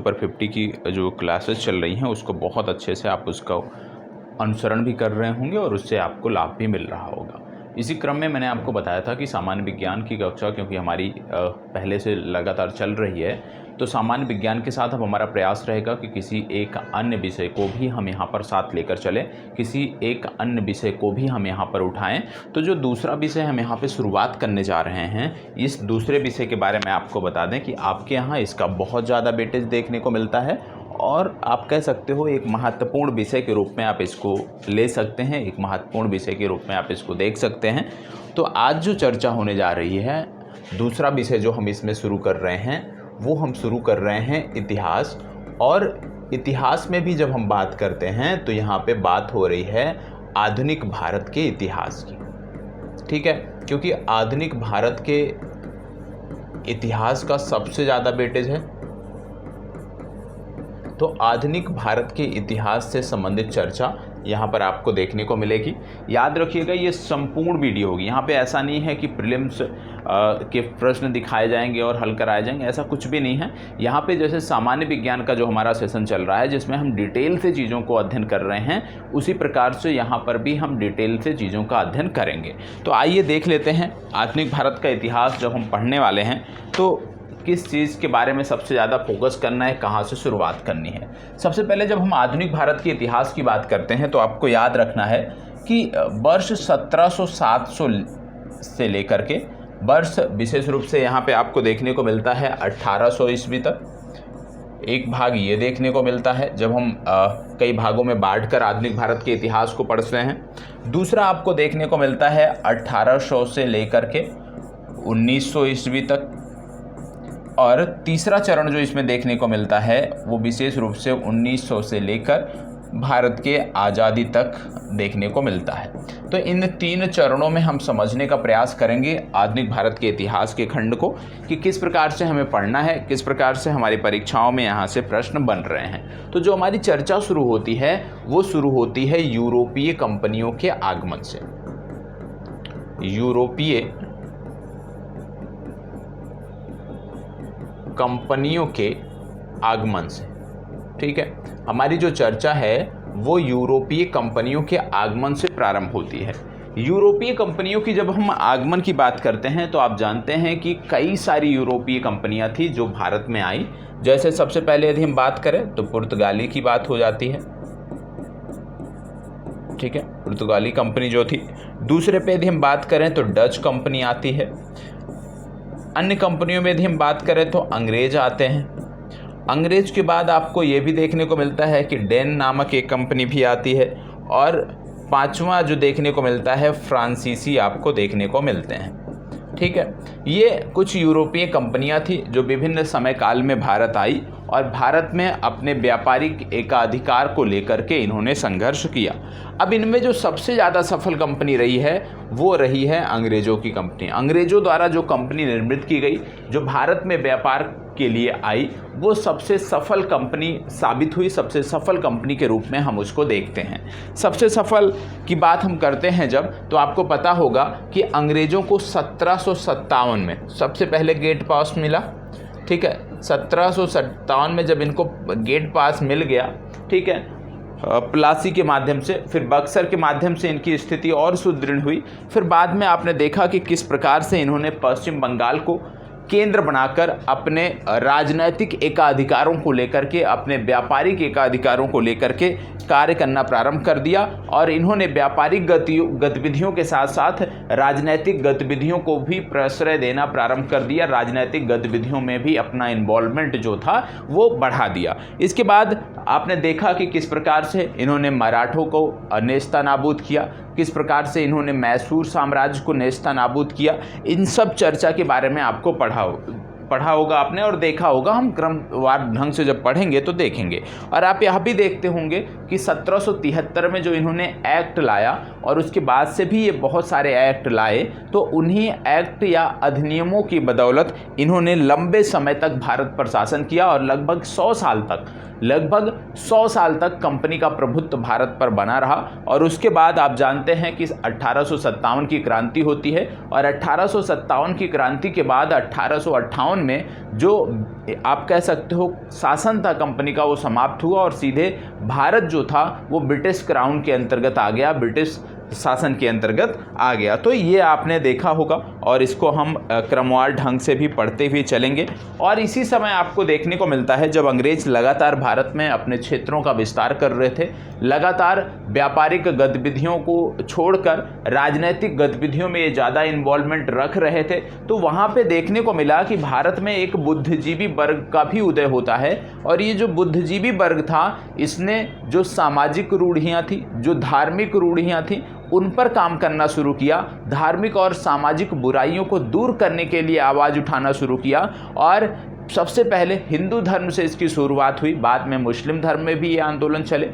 Super 50 की जो classes चल रही हैं उसको बहुत अच्छे से आप उसका अनुसरण भी कर रहे होंगे और उससे आपको लाभ भी मिल रहा होगा। इसी क्रम में मैंने आपको बताया था कि सामान्य विज्ञान की कक्षा क्योंकि हमारी पहले से लगातार चल रही है, तो सामान्य विज्ञान के साथ अब हमारा प्रयास रहेगा कि किसी एक अन्य विषय को भी हम यहाँ पर साथ लेकर चलें, किसी एक अन्य विषय को भी हम यहाँ पर उठाएं। तो जो दूसरा विषय हम यहाँ पे शुरुआत करने जा रहे हैं, इस दूसरे विषय के बारे में आपको बता दें कि आपके यहाँ इसका बहुत ज़्यादा वेटेज देखने को मिलता है और आप कह सकते हो एक महत्वपूर्ण विषय के रूप में आप इसको ले सकते हैं, एक महत्वपूर्ण विषय के रूप में आप इसको देख सकते हैं। तो आज जो चर्चा होने जा रही है, दूसरा विषय जो हम इसमें शुरू कर रहे हैं वो हम शुरू कर रहे हैं इतिहास। और इतिहास में भी जब हम बात करते हैं तो यहाँ पे बात हो रही है आधुनिक भारत के इतिहास की, ठीक है, क्योंकि आधुनिक भारत के इतिहास का सबसे ज़्यादा वेटेज है। तो आधुनिक भारत के इतिहास से संबंधित चर्चा यहाँ पर आपको देखने को मिलेगी। याद रखिएगा ये संपूर्ण वीडियो होगी, यहाँ पे ऐसा नहीं है कि प्रीलिम्स के प्रश्न दिखाए जाएंगे और हल कराए जाएंगे, ऐसा कुछ भी नहीं है। यहाँ पे जैसे सामान्य विज्ञान का जो हमारा सेशन चल रहा है जिसमें हम डिटेल से चीज़ों को अध्ययन कर रहे हैं, उसी प्रकार से यहाँ पर भी हम डिटेल से चीज़ों का अध्ययन करेंगे। तो आइए देख लेते हैं आधुनिक भारत का इतिहास जब हम पढ़ने वाले हैं तो किस चीज़ के बारे में सबसे ज़्यादा फोकस करना है, कहाँ से शुरुआत करनी है। सबसे पहले जब हम आधुनिक भारत के इतिहास की बात करते हैं तो आपको याद रखना है कि वर्ष 1700-700 से लेकर के वर्ष विशेष रूप से यहाँ पे आपको देखने को मिलता है 1800 ईस्वी तक। एक भाग ये देखने को मिलता है जब हम कई भागों में बांटकर आधुनिक भारत के इतिहास को पढ़ते हैं। दूसरा आपको देखने को मिलता है 1800 से लेकर के 1900 ईस्वी तक। और तीसरा चरण जो इसमें देखने को मिलता है वो विशेष रूप से 1900 से लेकर भारत के आज़ादी तक देखने को मिलता है। तो इन तीन चरणों में हम समझने का प्रयास करेंगे आधुनिक भारत के इतिहास के खंड को कि किस प्रकार से हमें पढ़ना है, किस प्रकार से हमारी परीक्षाओं में यहाँ से प्रश्न बन रहे हैं। तो जो हमारी चर्चा शुरू होती है वो शुरू होती है यूरोपीय कंपनियों के आगमन से। यूरोपीय कंपनियों के आगमन से, ठीक है। हमारी जो चर्चा है वो यूरोपीय कंपनियों के आगमन से प्रारंभ होती है। यूरोपीय कंपनियों की जब हम आगमन की बात करते हैं तो आप जानते हैं कि कई सारी यूरोपीय कंपनियां थी जो भारत में आई। जैसे सबसे पहले यदि हम बात करें तो पुर्तगाली की बात हो जाती है, ठीक है, पुर्तगाली कंपनी जो थी। दूसरे पे यदि हम बात करें तो डच कंपनी आती है। अन्य कंपनियों में यदि हम बात करें तो अंग्रेज आते हैं। अंग्रेज के बाद आपको ये भी देखने को मिलता है कि डेन नामक एक कंपनी भी आती है। और पांचवा जो देखने को मिलता है फ्रांसीसी आपको देखने को मिलते हैं, ठीक है। ये कुछ यूरोपीय कंपनियां थी जो विभिन्न समय काल में भारत आई और भारत में अपने व्यापारिक एकाधिकार को लेकर के इन्होंने संघर्ष किया। अब इनमें जो सबसे ज़्यादा सफल कंपनी रही है वो रही है अंग्रेज़ों की कंपनी। अंग्रेज़ों द्वारा जो कंपनी निर्मित की गई, जो भारत में व्यापार के लिए आई, वो सबसे सफल कंपनी साबित हुई। सबसे सफल कंपनी के रूप में हम उसको देखते हैं। सबसे सफल की बात हम करते हैं जब, तो आपको पता होगा कि अंग्रेज़ों को 1757 में सबसे पहले गेट पास मिला, ठीक है। 1757 में जब इनको गेट पास मिल गया, ठीक है, प्लासी के माध्यम से, फिर बक्सर के माध्यम से इनकी स्थिति और सुदृढ़ हुई। फिर बाद में आपने देखा कि किस प्रकार से इन्होंने पश्चिम बंगाल को केंद्र बनाकर अपने राजनैतिक एकाधिकारों को लेकर के, अपने व्यापारिक एकाधिकारों को लेकर के कार्य करना प्रारंभ कर दिया। और इन्होंने व्यापारिक गतिविधियों के साथ साथ राजनैतिक गतिविधियों को भी प्रश्रय देना प्रारंभ कर दिया। राजनैतिक गतिविधियों में भी अपना इन्वॉल्वमेंट जो था वो बढ़ा दिया। इसके बाद आपने देखा कि किस प्रकार से इन्होंने मराठों को नेस्तनाबूद किया, किस प्रकार से इन्होंने मैसूर साम्राज्य को नेस्तनाबूद किया। इन सब चर्चा के बारे में आपको पढ़ा होगा आपने और देखा होगा। हम क्रमवार ढंग से जब पढ़ेंगे तो देखेंगे। और आप यह भी देखते होंगे कि 1773 में जो इन्होंने एक्ट लाया और उसके बाद से भी ये बहुत सारे एक्ट लाए, तो उन्हीं एक्ट या अधिनियमों की बदौलत इन्होंने लंबे समय तक भारत पर शासन किया और लगभग 100 साल तक लगभग 100 साल तक कंपनी का प्रभुत्व भारत पर बना रहा। और उसके बाद आप जानते हैं कि 1857 की क्रांति होती है और 1857 की क्रांति के बाद 1858 में जो आप कह सकते हो शासन था कंपनी का वो समाप्त हुआ और सीधे भारत जो था वो ब्रिटिश क्राउन के अंतर्गत आ गया, ब्रिटिश शासन के अंतर्गत आ गया। तो ये आपने देखा होगा और इसको हम क्रमवार ढंग से भी पढ़ते हुए चलेंगे। और इसी समय आपको देखने को मिलता है जब अंग्रेज लगातार भारत में अपने क्षेत्रों का विस्तार कर रहे थे, लगातार व्यापारिक गतिविधियों को छोड़कर राजनैतिक गतिविधियों में ये ज़्यादा इन्वॉल्वमेंट रख रहे थे, तो वहाँ पे देखने को मिला कि भारत में एक बुद्धिजीवी वर्ग का भी उदय होता है। और ये जो बुद्धिजीवी वर्ग था इसने जो सामाजिक रूढ़ियाँ थी, जो धार्मिक रूढ़ियाँ थी, उन पर काम करना शुरू किया, धार्मिक और सामाजिक बुराइयों को दूर करने के लिए आवाज़ उठाना शुरू किया। और सबसे पहले हिंदू धर्म से इसकी शुरुआत हुई, बाद में मुस्लिम धर्म में भी ये आंदोलन चले,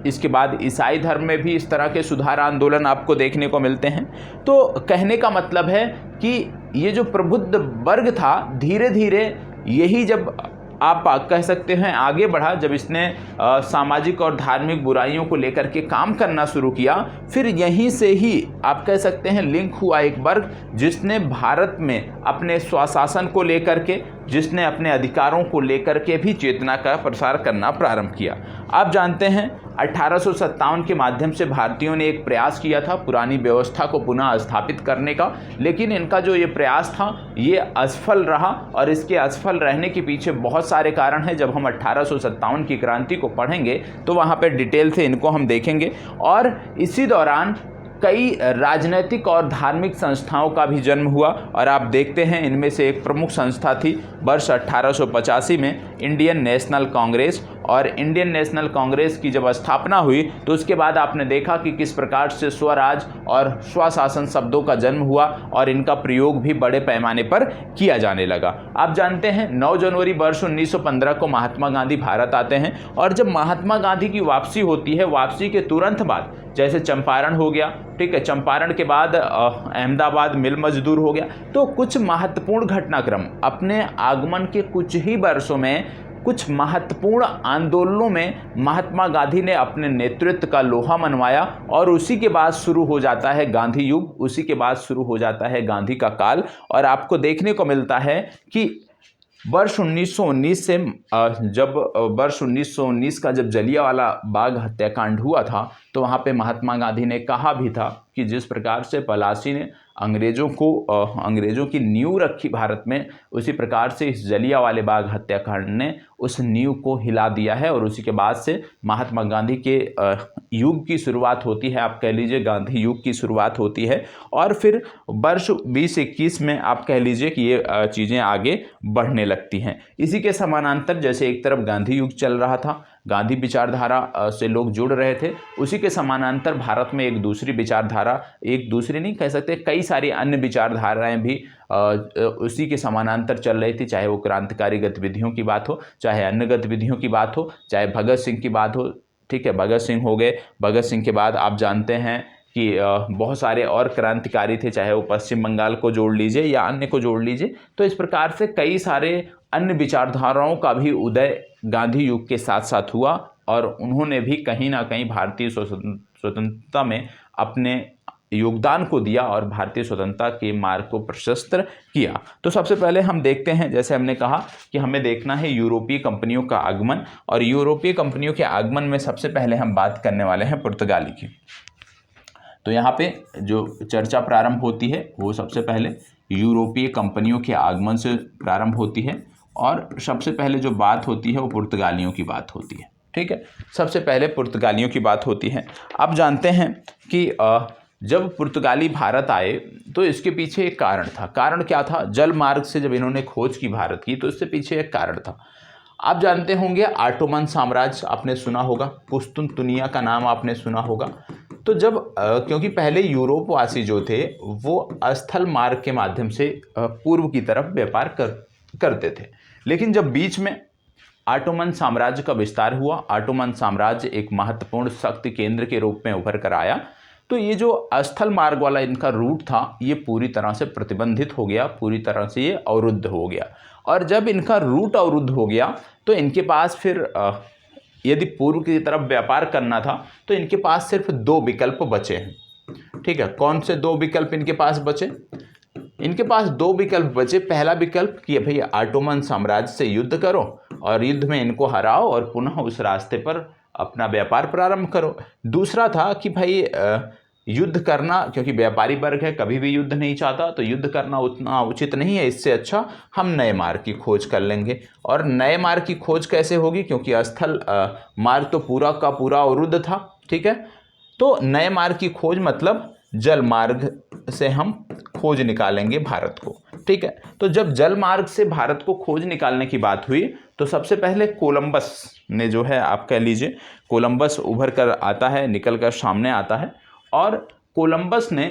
इसके बाद ईसाई धर्म में भी इस तरह के सुधार आंदोलन आपको देखने को मिलते हैं। तो कहने का मतलब है कि ये जो प्रबुद्ध वर्ग था धीरे धीरे यही जब आप कह सकते हैं आगे बढ़ा, जब इसने सामाजिक और धार्मिक बुराइयों को लेकर के काम करना शुरू किया, फिर यहीं से ही आप कह सकते हैं लिंक हुआ एक वर्ग जिसने भारत में अपने स्वशासन को लेकर के, जिसने अपने अधिकारों को लेकर के भी चेतना का प्रसार करना प्रारंभ किया। आप जानते हैं 1857 के माध्यम से भारतीयों ने एक प्रयास किया था पुरानी व्यवस्था को पुनः स्थापित करने का, लेकिन इनका जो ये प्रयास था ये असफल रहा। और इसके असफल रहने के पीछे बहुत सारे कारण हैं। जब हम 1857 की क्रांति को पढ़ेंगे तो वहाँ पे डिटेल से इनको हम देखेंगे। और इसी दौरान कई राजनीतिक और धार्मिक संस्थाओं का भी जन्म हुआ और आप देखते हैं इनमें से एक प्रमुख संस्था थी वर्ष 1885 में इंडियन नेशनल कांग्रेस। और इंडियन नेशनल कांग्रेस की जब स्थापना हुई तो उसके बाद आपने देखा कि किस प्रकार से स्वराज और स्वशासन शब्दों का जन्म हुआ और इनका प्रयोग भी बड़े पैमाने पर किया जाने लगा। आप जानते हैं 9 जनवरी वर्ष 1915 को महात्मा गांधी भारत आते हैं और जब महात्मा गांधी की वापसी होती है, वापसी के तुरंत बाद जैसे चंपारण हो गया, ठीक है, चंपारण के बाद अहमदाबाद मिल मजदूर हो गया, तो कुछ महत्वपूर्ण घटनाक्रम अपने आगमन के कुछ ही वर्षों में कुछ महत्वपूर्ण आंदोलनों में महात्मा गांधी ने अपने नेतृत्व का लोहा मनवाया और उसी के बाद शुरू हो जाता है गांधी युग, उसी के बाद शुरू हो जाता है गांधी का काल। और आपको देखने को मिलता है कि वर्ष 1919 से जब वर्ष 1919 का जब जलियांवाला बाग हत्याकांड हुआ था तो वहाँ पे महात्मा गांधी ने कहा भी था कि जिस प्रकार से पलासी ने अंग्रेज़ों की नींव रखी भारत में, उसी प्रकार से इस जलियांवाले बाग हत्याकांड ने उस नींव को हिला दिया है। और उसी के बाद से महात्मा गांधी के युग की शुरुआत होती है, आप कह लीजिए गांधी युग की शुरुआत होती है। और फिर वर्ष 2021 में आप कह लीजिए कि ये चीज़ें आगे बढ़ने लगती हैं। इसी के समानांतर जैसे एक तरफ गांधी युग चल रहा था, गांधी विचारधारा से लोग जुड़ रहे थे, उसी के समानांतर भारत में एक दूसरी विचारधारा, एक दूसरी नहीं कह सकते, कई सारी अन्य विचारधाराएं भी उसी के समानांतर चल रही थी, चाहे वो क्रांतिकारी गतिविधियों की बात हो, चाहे अन्य गतिविधियों की बात हो, चाहे भगत सिंह की बात हो, ठीक है, भगत सिंह हो गए, भगत सिंह के बाद आप जानते हैं कि बहुत सारे और क्रांतिकारी थे, चाहे वो पश्चिम बंगाल को जोड़ लीजिए या अन्य को जोड़ लीजिए। तो इस प्रकार से कई सारे अन्य विचारधाराओं का भी उदय गांधी युग के साथ साथ हुआ और उन्होंने भी कहीं ना कहीं भारतीय स्वतंत्रता में अपने योगदान को दिया और भारतीय स्वतंत्रता के मार्ग को प्रशस्त किया। तो सबसे पहले हम देखते हैं, जैसे हमने कहा कि हमें देखना है यूरोपीय कंपनियों का आगमन, और यूरोपीय कंपनियों के आगमन में सबसे पहले हम बात करने वाले हैं पुर्तगाली की। तो यहाँ पे जो चर्चा प्रारंभ होती है वो सबसे पहले यूरोपीय कंपनियों के आगमन से प्रारंभ होती है और सबसे पहले जो बात होती है वो पुर्तगालियों की बात होती है, ठीक है। सबसे पहले पुर्तगालियों की बात होती है। आप जानते हैं कि जब पुर्तगाली भारत आए तो इसके पीछे एक कारण था। कारण क्या था? जल मार्ग से जब इन्होंने खोज की भारत की तो इससे पीछे एक कारण था। आप जानते होंगे ऑटोमन साम्राज्य आपने सुना होगा, कुस्तुनतुनिया का नाम आपने सुना होगा। तो जब क्योंकि पहले यूरोपवासी जो थे वो स्थल मार्ग के माध्यम से पूर्व की तरफ व्यापार करते थे, लेकिन जब बीच में ऑटोमन साम्राज्य का विस्तार हुआ, ऑटोमन साम्राज्य एक महत्वपूर्ण शक्ति केंद्र के रूप में उभर कर आया, तो ये जो स्थल मार्ग वाला इनका रूट था ये पूरी तरह से प्रतिबंधित हो गया, पूरी तरह से ये अवरुद्ध हो गया। और जब इनका रूट अवरुद्ध हो गया तो इनके पास फिर यदि पूर्व की तरफ व्यापार करना था तो इनके पास सिर्फ 2 विकल्प बचे हैं। ठीक है, कौन से 2 विकल्प इनके पास बचे? इनके पास 2 विकल्प बचे। पहला विकल्प कि भाई ऑटोमन साम्राज्य से युद्ध करो और युद्ध में इनको हराओ और पुनः उस रास्ते पर अपना व्यापार प्रारंभ करो। दूसरा था कि भाई युद्ध करना, क्योंकि व्यापारी वर्ग है, कभी भी युद्ध नहीं चाहता, तो युद्ध करना उतना उचित नहीं है, इससे अच्छा हम नए मार्ग की खोज कर लेंगे। और नए मार्ग की खोज कैसे होगी, क्योंकि स्थल मार्ग तो पूरा का पूरा अवरुद्ध था। ठीक है, तो नए मार्ग की खोज मतलब जल मार्ग से हम खोज निकालेंगे भारत को। ठीक है, तो जब जल मार्ग से भारत को खोज निकालने की बात हुई तो सबसे पहले कोलंबस ने, जो है आप कह लीजिए, कोलंबस उभर कर आता है, निकल कर सामने आता है। और कोलंबस ने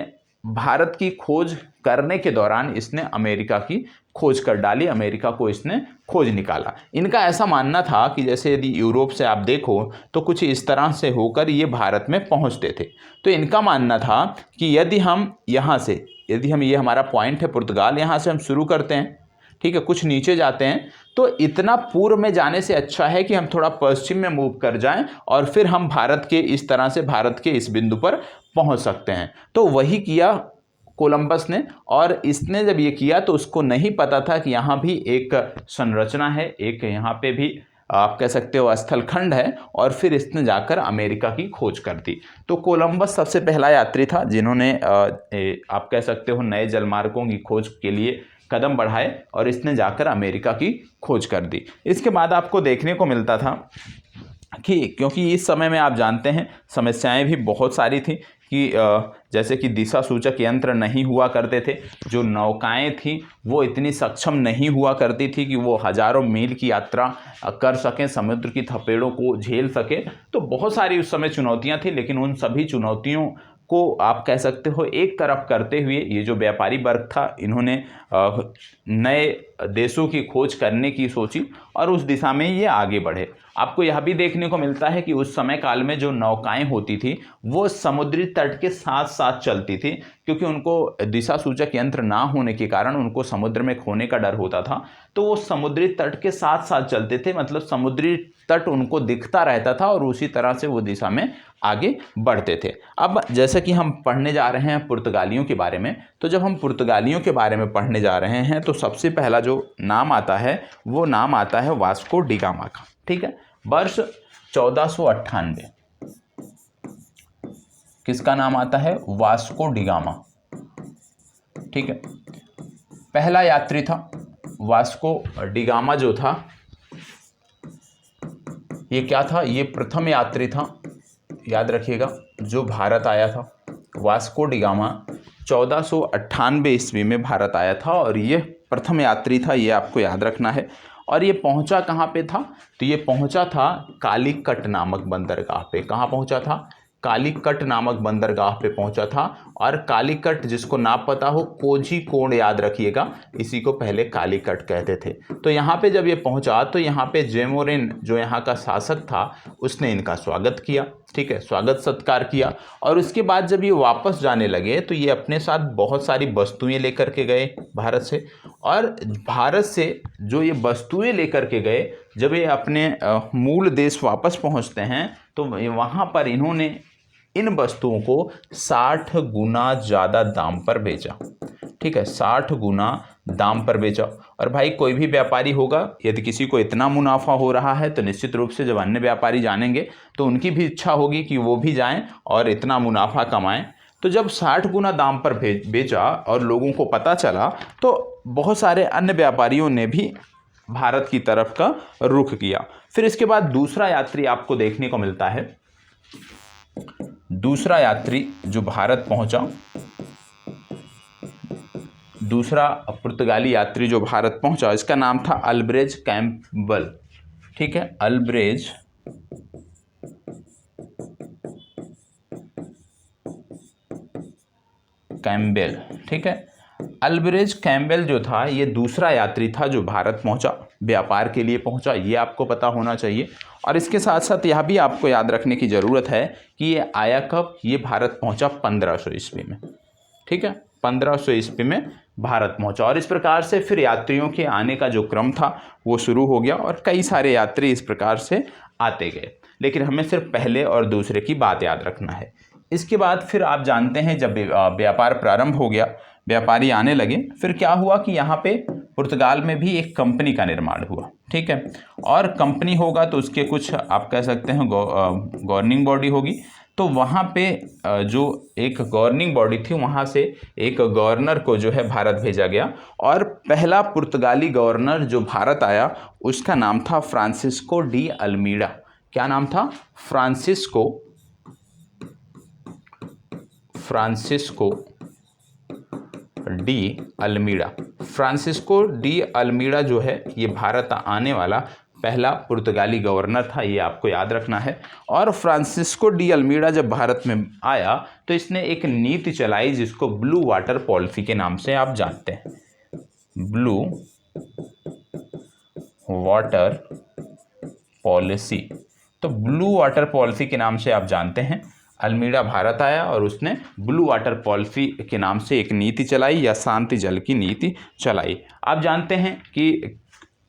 भारत की खोज करने के दौरान इसने अमेरिका की खोज कर डाली, अमेरिका को इसने खोज निकाला। इनका ऐसा मानना था कि जैसे यदि यूरोप से आप देखो तो कुछ इस तरह से होकर ये भारत में पहुंचते थे। तो इनका मानना था कि यदि हम यहाँ से, यदि हम, ये हमारा पॉइंट है पुर्तगाल, यहाँ से हम शुरू करते हैं, ठीक है, कुछ नीचे जाते हैं, तो इतना पूर्व में जाने से अच्छा है कि हम थोड़ा पश्चिम में मूव कर जाएं और फिर हम भारत के इस तरह से भारत के इस बिंदु पर पहुंच सकते हैं। तो वही किया कोलंबस ने। और इसने जब ये किया तो उसको नहीं पता था कि यहाँ भी एक संरचना है, एक यहाँ पे भी आप कह सकते हो स्थल खंड है, और फिर इसने जाकर अमेरिका की खोज कर दी। तो कोलंबस सबसे पहला यात्री था जिन्होंने आप कह सकते हो नए जलमार्गों की खोज के लिए कदम बढ़ाए और इसने जाकर अमेरिका की खोज कर दी। इसके बाद आपको देखने को मिलता था कि क्योंकि इस समय में आप जानते हैं समस्याएं भी बहुत सारी थी कि जैसे कि दिशा सूचक यंत्र नहीं हुआ करते थे, जो नौकाएं थी वो इतनी सक्षम नहीं हुआ करती थी कि वो हजारों मील की यात्रा कर सकें, समुद्र की थपेड़ों को झेल सके। तो बहुत सारी उस समय चुनौतियां थी, लेकिन उन सभी चुनौतियों को आप कह सकते हो एक तरफ करते हुए ये जो व्यापारी वर्ग था, इन्होंने नए देशों की खोज करने की सोची और उस दिशा में ये आगे बढ़े। आपको यह भी देखने को मिलता है कि उस समय काल में जो नौकाएं होती थी वो समुद्री तट के साथ साथ चलती थी, क्योंकि उनको दिशा सूचक यंत्र ना होने के कारण उनको समुद्र में खोने का डर होता था। तो वो समुद्री तट के साथ साथ चलते थे, मतलब समुद्री तट उनको दिखता रहता था और उसी तरह से वो दिशा में आगे बढ़ते थे। अब जैसे कि हम पढ़ने जा रहे हैं पुर्तगालियों के बारे में, तो जब हम पुर्तगालियों के बारे में पढ़ने जा रहे हैं तो सबसे पहला जो नाम आता है वो नाम आता है वास्को डी गामा का। ठीक है, वर्ष 1498 किसका नाम आता है? Vasco D gamma. ठीक है, पहला यात्री था वास्को डी गामा। जो था ये क्या था? ये प्रथम यात्री था, याद रखिएगा, जो भारत आया था। वास्को डी गामा 1498 ईस्वी में भारत आया था और ये प्रथम यात्री था, ये आपको याद रखना है। और ये पहुंचा कहाँ पे था? तो ये पहुंचा था कालीकट नामक बंदरगाह पे। कहाँ पहुंचा था? कालीकट नामक बंदरगाह पे पहुंचा था। और कालीकट, जिसको ना पता हो, कोझीकोड याद रखिएगा, इसी को पहले कालीकट कहते थे। तो यहाँ पे जब ये पहुंचा तो यहाँ पे जेमोरिन, जो यहाँ का शासक था, उसने इनका स्वागत किया। ठीक है, स्वागत सत्कार किया। और उसके बाद जब ये वापस जाने लगे तो ये अपने साथ बहुत सारी वस्तुएं लेकर के गए भारत से। और भारत से जो ये वस्तुएं लेकर के गए, जब ये अपने मूल देश वापस पहुंचते हैं तो वहाँ पर इन्होंने इन वस्तुओं को 60 गुना ज़्यादा दाम पर बेचा। ठीक है, 60 गुना दाम पर बेचा। और भाई कोई भी व्यापारी होगा, यदि किसी को इतना मुनाफा हो रहा है तो निश्चित रूप से जब अन्य व्यापारी जानेंगे तो उनकी भी इच्छा होगी कि वो भी जाएं और इतना मुनाफा कमाएं। तो जब 60 गुना दाम पर बेचा और लोगों को पता चला तो बहुत सारे अन्य व्यापारियों ने भी भारत की तरफ का रुख किया। फिर इसके बाद दूसरा यात्री आपको देखने को मिलता है। दूसरा यात्री जो भारत पहुंचा, दूसरा पुर्तगाली यात्री जो भारत पहुंचा, इसका नाम था अल्ब्रेज कैम्पबेल। ठीक है, अल्ब्रेज कैम्पबेल। ठीक है, अल्ब्रेज कैम्पबेल जो था ये दूसरा यात्री था जो भारत पहुंचा, व्यापार के लिए पहुंचा, ये आपको पता होना चाहिए। और इसके साथ साथ यह भी आपको याद रखने की ज़रूरत है कि ये आया कब? ये भारत पहुंचा 1500 ईस्वी में। ठीक है, 1500 ईस्वी में भारत पहुंचा। और इस प्रकार से फिर यात्रियों के आने का जो क्रम था वो शुरू हो गया और कई सारे यात्री इस प्रकार से आते गए। लेकिन हमें सिर्फ पहले और दूसरे की बात याद रखना है। इसके बाद फिर आप जानते हैं जब व्यापार प्रारंभ हो गया, व्यापारी आने लगे, फिर क्या हुआ कि यहाँ पे पुर्तगाल में भी एक कंपनी का निर्माण हुआ। ठीक है, और कंपनी होगा तो उसके कुछ आप कह सकते हैं गवर्निंग बॉडी होगी। तो वहाँ पे जो एक गवर्निंग बॉडी थी, वहाँ से एक गवर्नर को जो है भारत भेजा गया, और पहला पुर्तगाली गवर्नर जो भारत आया उसका नाम था फ्रांसिस्को डी अल्मीडा। क्या नाम था? Francisco de Almeida. Francisco de Almeida जो है ये भारत आने वाला पहला पुर्तगाली गवर्नर था, ये आपको याद रखना है। और फ्रांसिस्को डी अल्मीडा जब भारत में आया तो इसने एक नीति चलाई जिसको ब्लू वाटर पॉलिसी के नाम से आप जानते हैं। ब्लू वाटर पॉलिसी, तो ब्लू वाटर पॉलिसी के नाम से आप जानते हैं अल्मीडा भारत आया और उसने ब्लू वाटर पॉलिसी के नाम से एक नीति चलाई या शांति जल की नीति चलाई। आप जानते हैं कि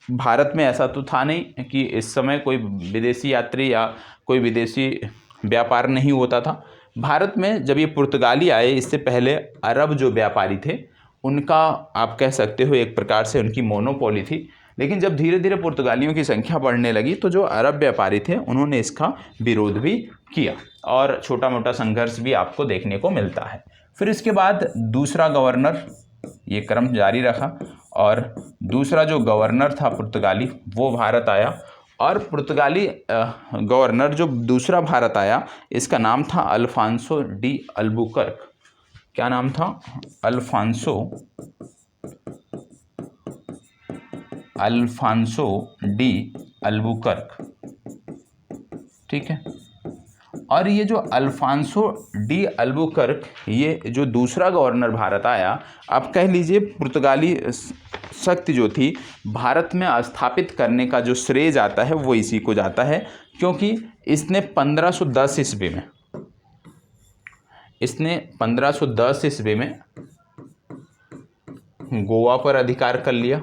भारत में ऐसा तो था नहीं कि इस समय कोई विदेशी यात्री या कोई विदेशी व्यापार नहीं होता था। भारत में जब ये पुर्तगाली आए, इससे पहले अरब जो व्यापारी थे उनका आप कह सकते हो एक प्रकार से उनकी मोनोपोली थी। लेकिन जब धीरे धीरे पुर्तगालियों की संख्या बढ़ने लगी तो जो अरब व्यापारी थे उन्होंने इसका विरोध भी किया और छोटा मोटा संघर्ष भी आपको देखने को मिलता है। फिर इसके बाद दूसरा गवर्नर ये क्रम जारी रखा और दूसरा जो गवर्नर था पुर्तगाली वो भारत आया, और पुर्तगाली गवर्नर जो दूसरा भारत आया इसका नाम था अल्फांसो डी अल्बुकर्क। क्या नाम था? Alfonso de Albuquerque. ठीक है, और ये जो अल्फांसो डी अल्बुकर्क ये जो दूसरा गवर्नर भारत आया, आप कह लीजिए पुर्तगाली शक्ति जो थी भारत में स्थापित करने का जो श्रेय जाता है वो इसी को जाता है, क्योंकि इसने 1510 ईस्वी में गोवा पर अधिकार कर लिया।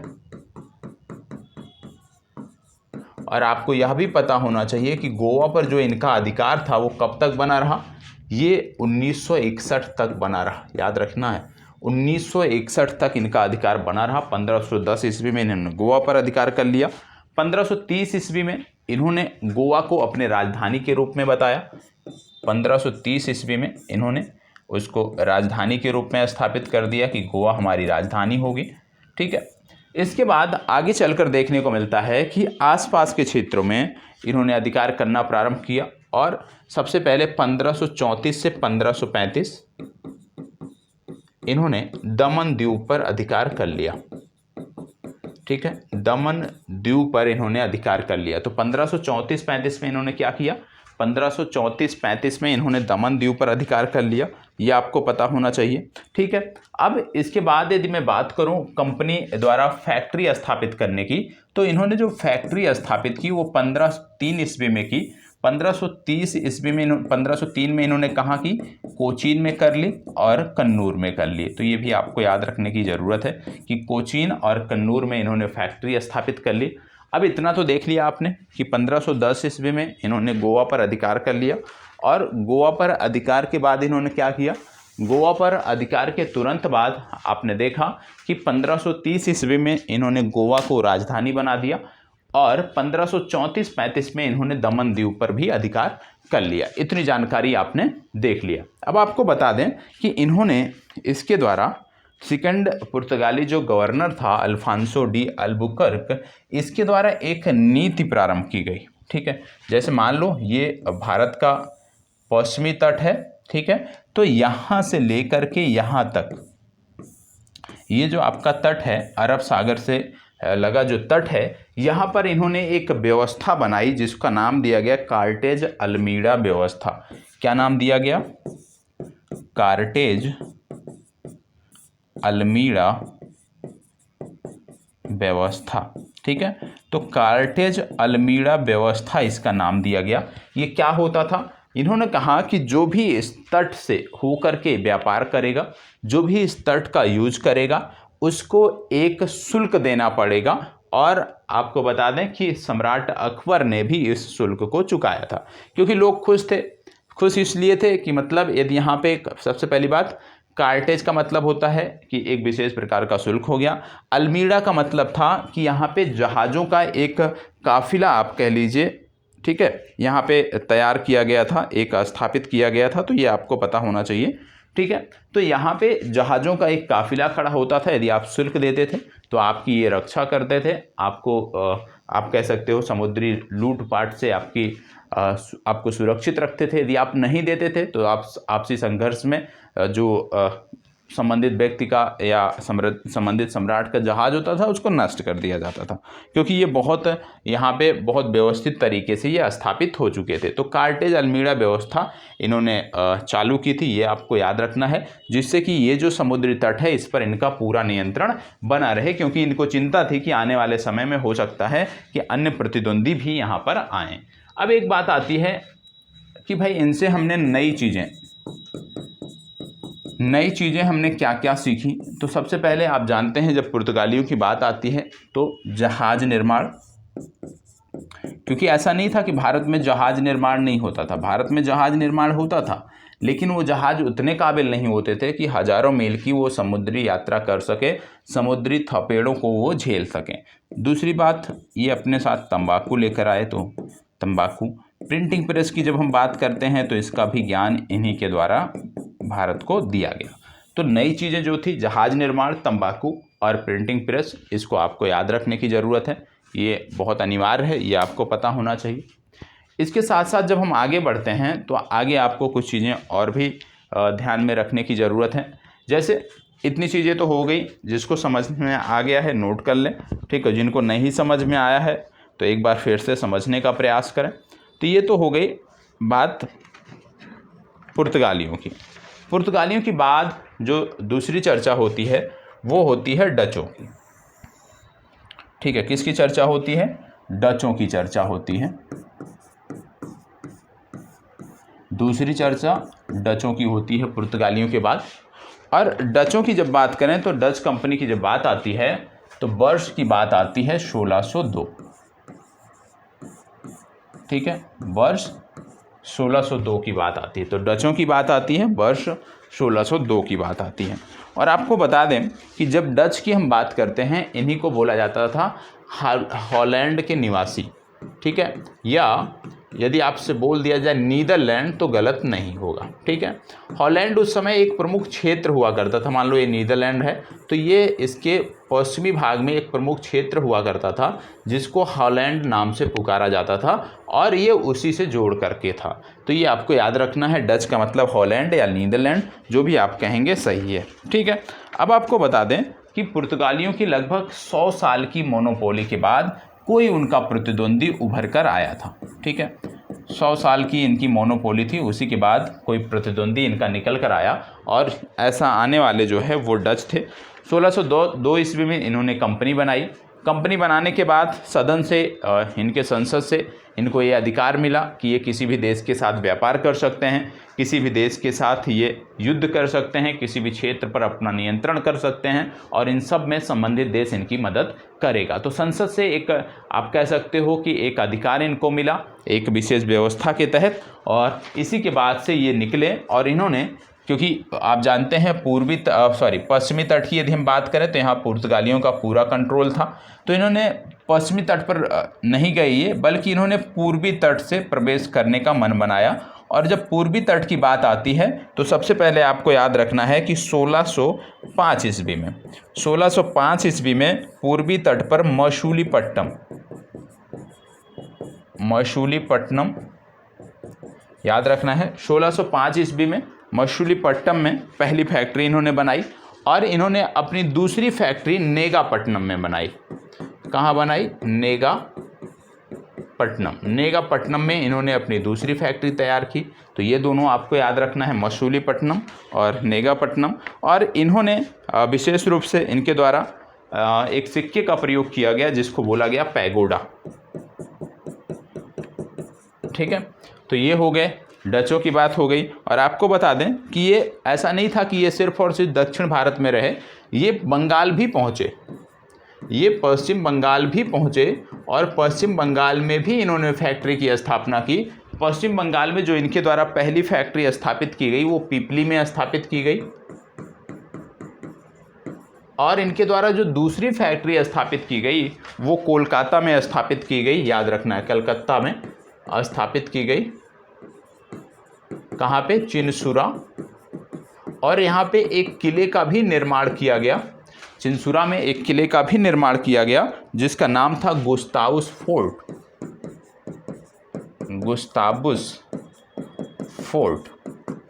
और आपको यह भी पता होना चाहिए कि गोवा पर जो इनका अधिकार था वो कब तक बना रहा? ये 1961 तक बना रहा, याद रखना है 1961 तक इनका अधिकार बना रहा। 1510 ईस्वी में इन्होंने गोवा पर अधिकार कर लिया। 1530 ईस्वी में इन्होंने गोवा को अपने राजधानी के रूप में बताया। 1530 ईस्वी में इन्होंने उसको राजधानी के रूप में स्थापित कर दिया कि गोवा हमारी राजधानी होगी। ठीक है, इसके बाद आगे चलकर देखने को मिलता है कि आसपास के क्षेत्रों में इन्होंने अधिकार करना प्रारंभ किया, और सबसे पहले 1534 से 1535 इन्होंने दमन द्वीप पर अधिकार कर लिया। ठीक है, दमन द्वीप पर इन्होंने अधिकार कर लिया। तो 1534-35 में इन्होंने क्या किया? 1534-35 में इन्होंने दमन द्वीप पर अधिकार कर लिया, यह आपको पता होना चाहिए। ठीक है, अब इसके बाद यदि मैं बात करूं कंपनी द्वारा फैक्ट्री स्थापित करने की, तो इन्होंने जो फैक्ट्री स्थापित की वो 1503 ईस्वी में की। 1530 ईस्वी में 1503 में इन्होंने कहाँ की? कोचीन में कर ली और कन्नूर में कर ली। तो ये भी आपको याद रखने की ज़रूरत है कि कोचीन और कन्नूर में इन्होंने फैक्ट्री स्थापित कर ली। अब इतना तो देख लिया आपने कि 1510 ईस्वी में इन्होंने गोवा पर अधिकार कर लिया, और गोवा पर अधिकार के बाद इन्होंने क्या किया? गोवा पर अधिकार के तुरंत बाद आपने देखा कि 1530 ईस्वी में इन्होंने गोवा को राजधानी बना दिया, और 1534-35 में इन्होंने दमन द्वीप पर भी अधिकार कर लिया। इतनी जानकारी आपने देख लिया। अब आपको बता दें कि इन्होंने इसके द्वारा सेकंड पुर्तगाली जो गवर्नर था अल्फांसो डी अल्बुकर्क, इसके द्वारा एक नीति प्रारंभ की गई। ठीक है, जैसे मान लो ये भारत का पश्चिमी तट है। ठीक है, तो यहाँ से लेकर के यहाँ तक ये जो आपका तट है, अरब सागर से लगा जो तट है, यहाँ पर इन्होंने एक व्यवस्था बनाई जिसका नाम दिया गया कार्टेज अल्मीडा व्यवस्था। क्या नाम दिया गया? कार्टेज अल्मीडा व्यवस्था। ठीक है, तो कार्टेज अल्मीडा व्यवस्था इसका नाम दिया गया। ये क्या होता था? इन्होंने कहा कि जो भी इस तट से होकर के व्यापार करेगा, जो भी इस तट का यूज करेगा, उसको एक शुल्क देना पड़ेगा, और आपको बता दें कि सम्राट अकबर ने भी इस शुल्क को चुकाया था, क्योंकि लोग खुश थे। खुश इसलिए थे कि मतलब यदि यहाँ पे सबसे पहली बात, कार्टेज का मतलब होता है कि एक विशेष प्रकार का शुल्क हो गया। अल्मीड़ा का मतलब था कि यहाँ पे जहाज़ों का एक काफिला आप कह लीजिए, ठीक है, यहाँ पे तैयार किया गया था, एक स्थापित किया गया था, तो ये आपको पता होना चाहिए, ठीक है। तो यहाँ पे जहाज़ों का एक काफिला खड़ा होता था, यदि आप शुल्क देते थे तो आपकी ये रक्षा करते थे, आपको आप कह सकते हो समुद्री लूटपाट से आपको सुरक्षित रखते थे। यदि आप नहीं देते थे तो आप आपसी संघर्ष में जो संबंधित व्यक्ति का या संबंधित सम्राट का जहाज होता था उसको नष्ट कर दिया जाता था, क्योंकि ये यहाँ पे बहुत व्यवस्थित तरीके से ये स्थापित हो चुके थे। तो कार्टेज अल्मीड़ा व्यवस्था इन्होंने चालू की थी, ये आपको याद रखना है, जिससे कि ये जो समुद्री तट है इस पर इनका पूरा नियंत्रण बना रहे, क्योंकि इनको चिंता थी कि आने वाले समय में हो सकता है कि अन्य प्रतिद्वंदी भी यहाँ पर आएँ। अब एक बात आती है कि भाई इनसे हमने नई चीज़ें हमने क्या क्या सीखी। तो सबसे पहले आप जानते हैं जब पुर्तगालियों की बात आती है तो जहाज निर्माण, क्योंकि ऐसा नहीं था कि भारत में जहाज निर्माण नहीं होता था, भारत में जहाज निर्माण होता था, लेकिन वो जहाज उतने काबिल नहीं होते थे कि हज़ारों मील की वो समुद्री यात्रा कर सके, समुद्री थपेड़ों को वो झेल सकें। दूसरी बात, ये अपने साथ तंबाकू लेकर आए, तो तंबाकू, प्रिंटिंग प्रेस की जब हम बात करते हैं तो इसका भी ज्ञान इन्हीं के द्वारा भारत को दिया गया। तो नई चीज़ें जो थी, जहाज निर्माण, तंबाकू और प्रिंटिंग प्रेस, इसको आपको याद रखने की ज़रूरत है, ये बहुत अनिवार्य है, ये आपको पता होना चाहिए। इसके साथ साथ जब हम आगे बढ़ते हैं तो आगे आपको कुछ चीज़ें और भी ध्यान में रखने की ज़रूरत है। जैसे इतनी चीज़ें तो हो गई, जिसको समझ में आ गया है नोट कर लें, ठीक है, जिनको नहीं समझ में आया है तो एक बार फिर से समझने का प्रयास करें। तो ये तो हो गई बात पुर्तगालियों की। पुर्तगालियों के बाद जो दूसरी चर्चा होती है वो होती है डचों की, ठीक है। किसकी चर्चा होती है? डचों की चर्चा होती है। दूसरी चर्चा डचों की होती है पुर्तगालियों के बाद। और डचों की जब बात करें तो डच कंपनी की जब बात आती है तो वर्ष की बात आती है 1602, ठीक है, वर्ष 1602 की बात आती है। तो डचों की बात आती है, वर्ष 1602 की बात आती है। और आपको बता दें कि जब डच की हम बात करते हैं, इन्हीं को बोला जाता था हॉलैंड के निवासी, ठीक है, या यदि आपसे बोल दिया जाए नीदरलैंड तो गलत नहीं होगा, ठीक है। हॉलैंड उस समय एक प्रमुख क्षेत्र हुआ करता था, मान लो ये नीदरलैंड है तो ये इसके पश्चिमी भाग में एक प्रमुख क्षेत्र हुआ करता था जिसको हॉलैंड नाम से पुकारा जाता था, और ये उसी से जोड़ करके था। तो ये आपको याद रखना है, डच का मतलब हॉलैंड या नीदरलैंड, जो भी आप कहेंगे सही है, ठीक है। अब आपको बता दें कि पुर्तगालियों की लगभग 100 साल की मोनोपोली के बाद कोई उनका प्रतिद्वंदी उभर कर आया था, ठीक है। 100 साल की इनकी मोनोपोली थी, उसी के बाद कोई प्रतिद्वंदी इनका निकल कर आया, और ऐसा आने वाले जो है वो डच थे। 1602 ईस्वी में इन्होंने कंपनी बनाई। कंपनी बनाने के बाद सदन से, इनके संसद से इनको ये अधिकार मिला कि ये किसी भी देश के साथ व्यापार कर सकते हैं, किसी भी देश के साथ ये युद्ध कर सकते हैं, किसी भी क्षेत्र पर अपना नियंत्रण कर सकते हैं, और इन सब में संबंधित देश इनकी मदद करेगा। तो संसद से एक आप कह सकते हो कि एक अधिकार इनको मिला एक विशेष व्यवस्था के तहत, और इसी के बाद से ये निकले। और इन्होंने, क्योंकि आप जानते हैं पश्चिमी तट की यदि हम बात करें तो यहाँ पुर्तगालियों का पूरा कंट्रोल था, तो इन्होंने पश्चिमी तट पर नहीं गए ये, बल्कि इन्होंने पूर्वी तट से प्रवेश करने का मन बनाया। और जब पूर्वी तट की बात आती है तो सबसे पहले आपको याद रखना है कि 1605 ईस्वी में पूर्वी तट पर मछलीपट्टनम याद रखना है, 1605 ईस्वी में मछलीपट्टनम में पहली फैक्ट्री इन्होंने बनाई, और इन्होंने अपनी दूसरी फैक्ट्री नेगापट्टनम में बनाई। कहाँ बनाई? नेगापट्टनम में इन्होंने अपनी दूसरी फैक्ट्री तैयार की। तो ये दोनों आपको याद रखना है, मछलीपट्टनम और नेगापट्टनम। और इन्होंने विशेष रूप से इनके द्वारा एक सिक्के का प्रयोग किया गया जिसको बोला गया पैगोडा, ठीक है। तो ये हो गए, डचों की बात हो गई। और आपको बता दें कि ये ऐसा नहीं था कि ये सिर्फ और सिर्फ दक्षिण भारत में रहे, ये बंगाल भी पहुँचे। ये पश्चिम बंगाल भी पहुँचे और पश्चिम बंगाल में भी इन्होंने फैक्ट्री की स्थापना की। पश्चिम बंगाल में जो इनके द्वारा पहली फैक्ट्री स्थापित की गई वो पिपली में स्थापित की गई, और इनके द्वारा जो दूसरी फैक्ट्री स्थापित की गई वो कोलकाता में स्थापित की गई। याद रखना है, कलकत्ता में स्थापित की गई। कहाँ पे? चिनसुरा। और यहाँ पे एक किले का भी निर्माण किया गया। चिनसुरा में एक किले का भी निर्माण किया गया जिसका नाम था गुस्तावुस फोर्ट। गुस्तावुस फोर्ट।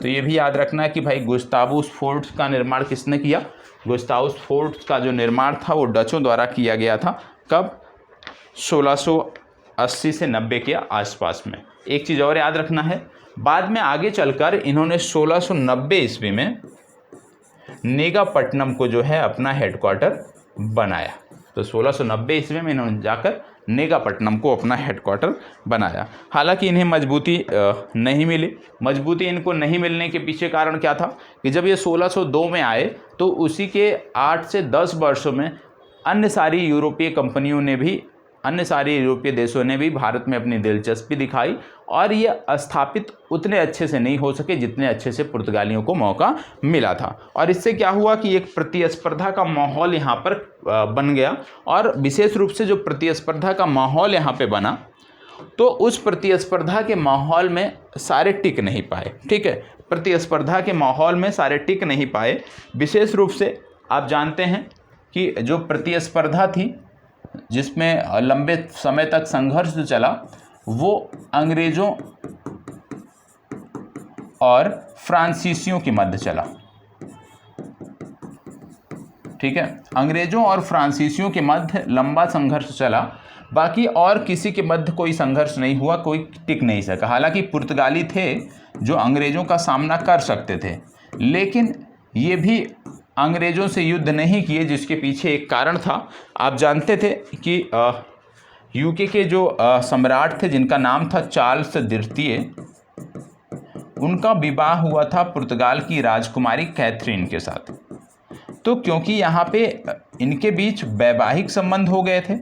तो ये भी याद रखना है कि भाई गुस्तावुस फोर्ट का निर्माण किसने किया? गुस्तावुस फोर्ट का जो निर्माण था वो डचों द्वारा किया गया था। कब? 1680 से 90 के आसपास में। एक चीज़ और याद रखना है, बाद में आगे चलकर इन्होंने 1690 ईस्वी में नेगापट्टनम को जो है अपना हेडक्वार्टर बनाया। तो 1690 ईस्वी में इन्होंने जाकर नेगापट्टनम को अपना हेडक्वार्टर बनाया। हालांकि इन्हें मजबूती नहीं मिली। मजबूती इनको नहीं मिलने के पीछे कारण क्या था कि जब ये 1602 में आए तो उसी के 8 से 10 वर्षों में अन्य सारी यूरोपीय देशों ने भी भारत में अपनी दिलचस्पी दिखाई, और ये स्थापित उतने अच्छे से नहीं हो सके जितने अच्छे से पुर्तगालियों को मौका मिला था। और इससे क्या हुआ कि एक प्रतिस्पर्धा का माहौल यहाँ पर बन गया, और विशेष रूप से जो प्रतिस्पर्धा का माहौल यहाँ पे बना तो उस प्रतिस्पर्धा के माहौल में सारे टिक नहीं पाए। ठीक है, प्रतिस्पर्धा के माहौल में सारे टिक नहीं पाए। विशेष रूप से आप जानते हैं कि जो प्रतिस्पर्धा थी जिसमें लंबे समय तक संघर्ष चला वो अंग्रेज़ों और फ्रांसीसियों के मध्य चला। ठीक है, अंग्रेज़ों और फ्रांसीसियों के मध्य लंबा संघर्ष चला, बाकी और किसी के मध्य कोई संघर्ष नहीं हुआ, कोई टिक नहीं सका। हालांकि पुर्तगाली थे जो अंग्रेज़ों का सामना कर सकते थे, लेकिन ये भी अंग्रेज़ों से युद्ध नहीं किए, जिसके पीछे एक कारण था। आप जानते थे कि यूके के जो सम्राट थे जिनका नाम था चार्ल्स द्वितीय, उनका विवाह हुआ था पुर्तगाल की राजकुमारी कैथरीन के साथ। तो क्योंकि यहाँ पे इनके बीच वैवाहिक संबंध हो गए थे,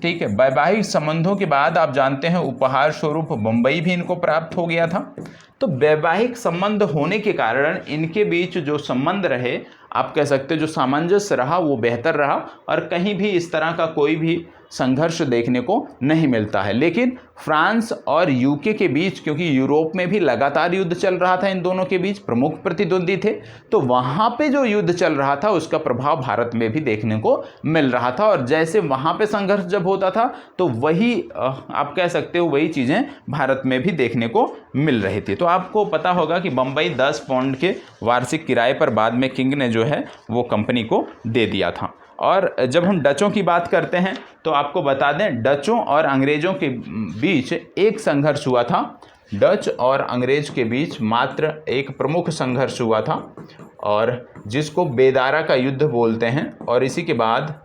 ठीक है, वैवाहिक संबंधों के बाद आप जानते हैं उपहार स्वरूप बम्बई भी इनको प्राप्त हो गया था। तो वैवाहिक संबंध होने के कारण इनके बीच जो संबंध रहे, आप कह सकते हैं जो सामंजस्य रहा वो बेहतर रहा, और कहीं भी इस तरह का कोई भी संघर्ष देखने को नहीं मिलता है। लेकिन फ्रांस और यूके के बीच, क्योंकि यूरोप में भी लगातार युद्ध चल रहा था, इन दोनों के बीच प्रमुख प्रतिद्वंदी थे, तो वहाँ पे जो युद्ध चल रहा था उसका प्रभाव भारत में भी देखने को मिल रहा था। और जैसे वहाँ पे संघर्ष जब होता था तो वही आप कह सकते हो वही चीज़ें भारत में भी देखने को मिल रही थी। तो आपको पता होगा कि बम्बई 10 पाउंड के वार्षिक किराए पर बाद में किंग ने जो है वो कंपनी को दे दिया था। और जब हम डचों की बात करते हैं तो आपको बता दें, डचों और अंग्रेज़ों के बीच एक संघर्ष हुआ था। डच और अंग्रेज के बीच मात्र एक प्रमुख संघर्ष हुआ था, और जिसको बेदारा का युद्ध बोलते हैं। और इसी के बाद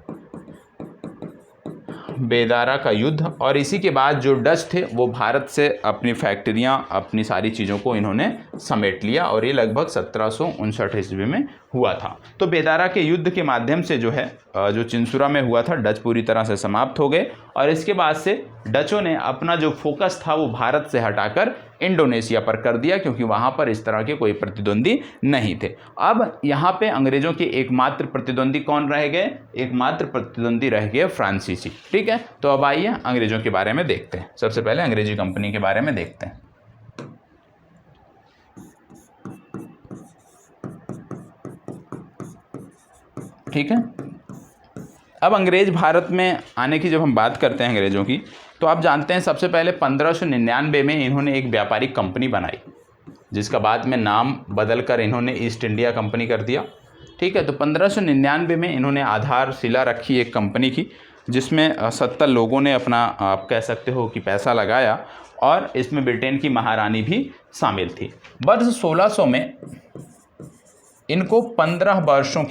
बेदारा का युद्ध, और इसी के बाद जो डच थे वो भारत से अपनी फैक्ट्रियां, अपनी सारी चीज़ों को इन्होंने समेट लिया, और ये लगभग 1759 ईस्वी में हुआ था। तो बेदारा के युद्ध के माध्यम से जो है जो चिनसुरा में हुआ था, डच पूरी तरह से समाप्त हो गए, और इसके बाद से डचों ने अपना जो फोकस था वो भारत से हटाकर इंडोनेशिया पर कर दिया, क्योंकि वहाँ पर इस तरह के कोई प्रतिद्वंदी नहीं थे। अब यहाँ पे अंग्रेज़ों के एकमात्र प्रतिद्वंदी कौन रह गए? एकमात्र प्रतिद्वंदी रह गए फ्रांसीसी। ठीक है, तो अब आइए अंग्रेज़ों के बारे में देखते हैं। सबसे पहले अंग्रेजी कंपनी के बारे में देखते हैं। ठीक है, अब अंग्रेज़ भारत में आने की जब हम बात करते हैं अंग्रेज़ों की, तो आप जानते हैं सबसे पहले 1599 में इन्होंने एक व्यापारिक कंपनी बनाई, जिसका बाद में नाम बदलकर इन्होंने ईस्ट इंडिया कंपनी कर दिया। ठीक है, तो 1599 में इन्होंने आधारशिला रखी एक कंपनी की, जिसमें 70 लोगों ने अपना आप कह सकते हो कि पैसा लगाया, और इसमें ब्रिटेन की महारानी भी शामिल थी। वर्ष 1600 में इनको 15 वर्षों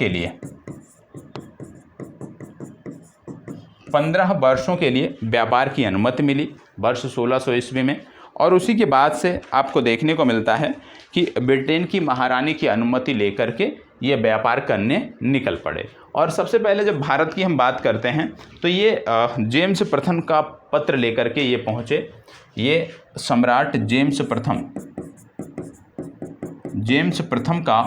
के लिए व्यापार की अनुमति मिली वर्ष 1600 ईस्वी में। और उसी के बाद से आपको देखने को मिलता है कि ब्रिटेन की महारानी की अनुमति लेकर के ये व्यापार करने निकल पड़े। और सबसे पहले जब भारत की हम बात करते हैं तो ये जेम्स प्रथम का पत्र लेकर के ये पहुँचे। ये सम्राट जेम्स प्रथम का